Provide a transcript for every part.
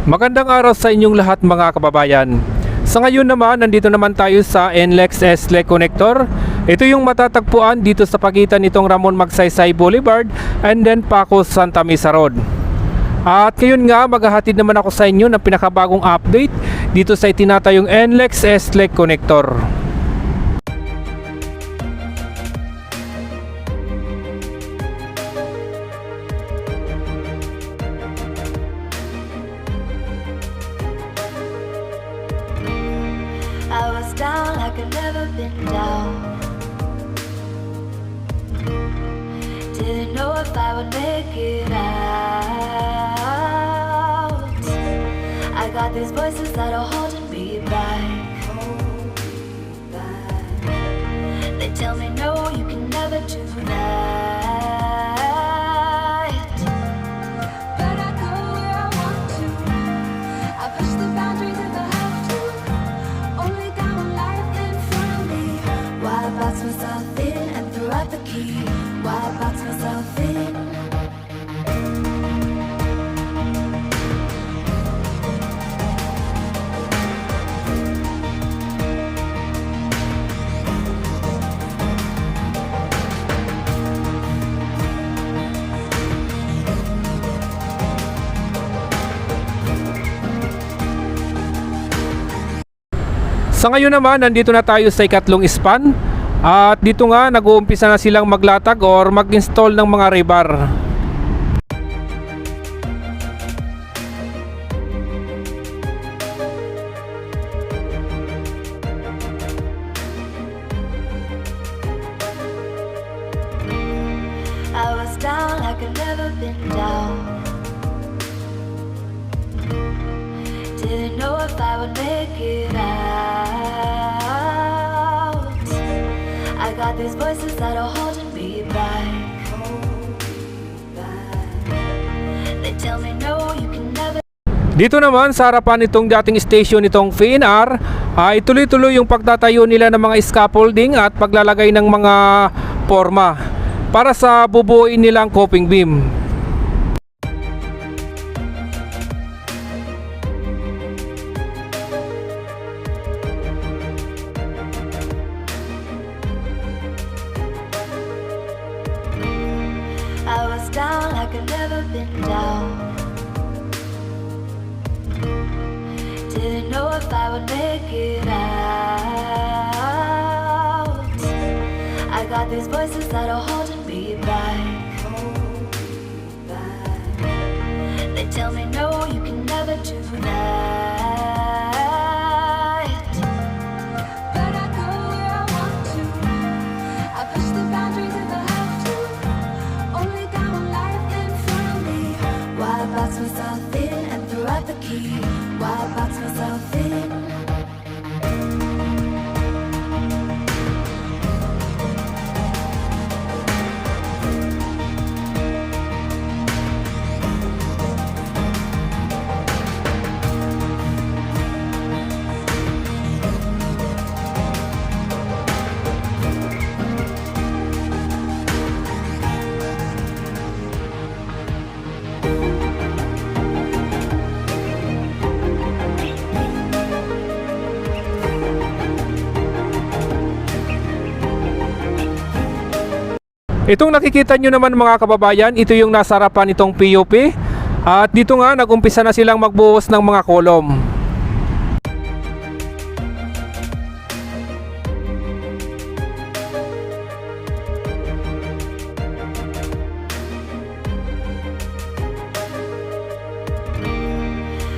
Magandang araw sa inyong lahat mga kababayan. Sa ngayon naman, nandito naman tayo sa NLEX S-LEC Connector. Ito yung matatagpuan dito sa pagitan nitong Ramon Magsaysay Boulevard and then Paco Santa Mesa Road. At ngayon nga, maghahatid naman ako sa inyo ng pinakabagong update dito sa itinatayong NLEX S-LEC Connector. I was down like I've never been down. Didn't know if I would make it out. I got these voices that are holding me back. They tell me no, you can never do that. But I go where I want to. I push the boundaries if I have to. Only got one life in front of me. Why box myself in and throw out the key? Why box myself in? Sa ngayon naman, nandito na tayo sa ikatlong span. At dito nga, nag-uumpisa na silang maglatag or mag-install ng mga rebar. I was down like I've never been down. Didn't know if I would make it out. I got these voices that are holding me back. They tell me no, you can never. Dito naman sa harapan nitong dating station nitong FNR ay tuloy-tuloy yung pagtatayo nila ng mga scaffolding at paglalagay ng mga forma para sa bubuuin nilang coping beam. I was down like I've never been down. Didn't know if I would make it out. I got these voices that are holding me back. They tell me no, you can never do that. But I go where I want to. I push the boundaries if I have to. Only got one life in front of me. Why box myself in and throw out the key? Why box myself in? Itong nakikita nyo naman mga kababayan, ito yung nasa harapan nitong PUP. At dito nga, nag-umpisa na silang magbuhos ng mga kolom.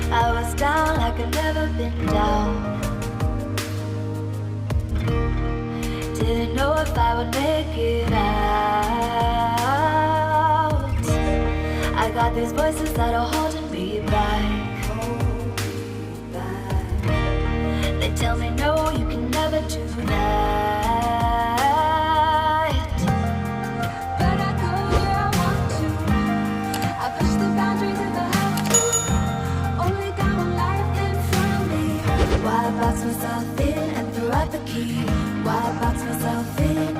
I was down like I've never been down. Didn't know if I would make it out. I got these voices that are holding me back. They tell me no, you can never do that. But I go where I want to. I push the boundaries if I have to. Only got one life in front of me. Why box myself in and throw out the key? Why box myself in?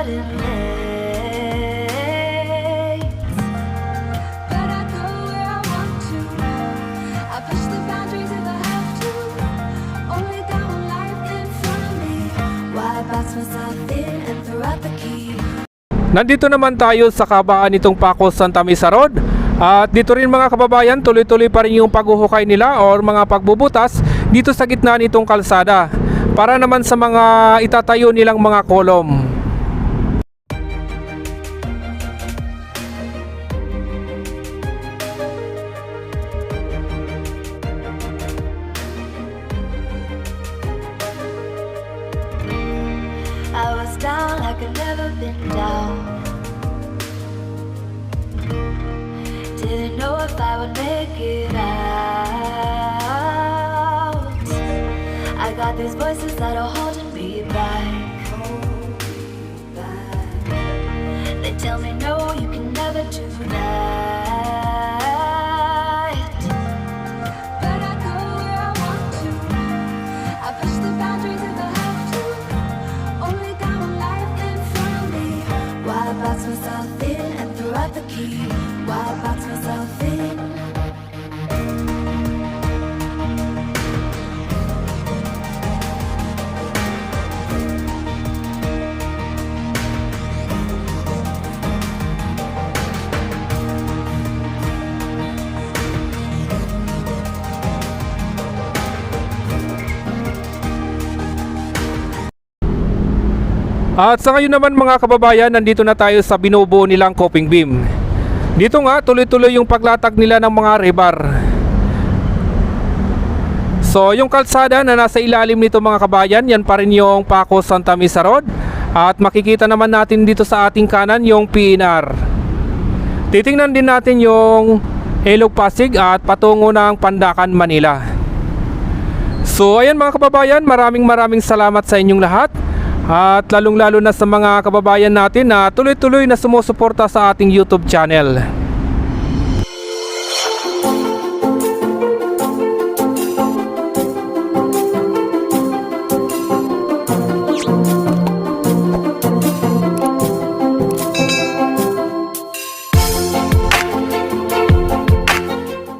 running late. But I go where I want to. I push the boundaries if I have to. Only got one life in front of me. Why box myself in and throw out the key? Nandito naman tayo sa kabaan nitong Paco Santa Mesa Road. At dito rin mga kababayan, tuloy-tuloy pa rin yung paghuhukay nila or mga pagbubutas dito sa gitna nitong kalsada para naman sa mga itatayo nilang mga kolom. I was down like I've never been down. Didn't know if I would make it out. I got these voices that are holding me back. They tell me no, you can never do that. But I go where I want to. I push the boundaries if I have to. Only got one life in front of me. Why box myself in and throw out the key? Why box myself in? At sa ngayon naman mga kababayan, nandito na tayo sa binubuo nilang coping beam. Dito nga, tuloy-tuloy yung paglatag nila ng mga rebar. So yung kalsada na nasa ilalim nito mga kabayan, yan pa rin yung Paco Santa Mesa Road. At makikita naman natin dito sa ating kanan yung PNR. Titingnan din natin yung Ilog Pasig at patungo ng Pandacan, Manila. So ayan mga kababayan, maraming salamat sa inyong lahat. At lalong-lalo na sa mga kababayan natin na tuloy-tuloy na sumusuporta sa ating YouTube channel.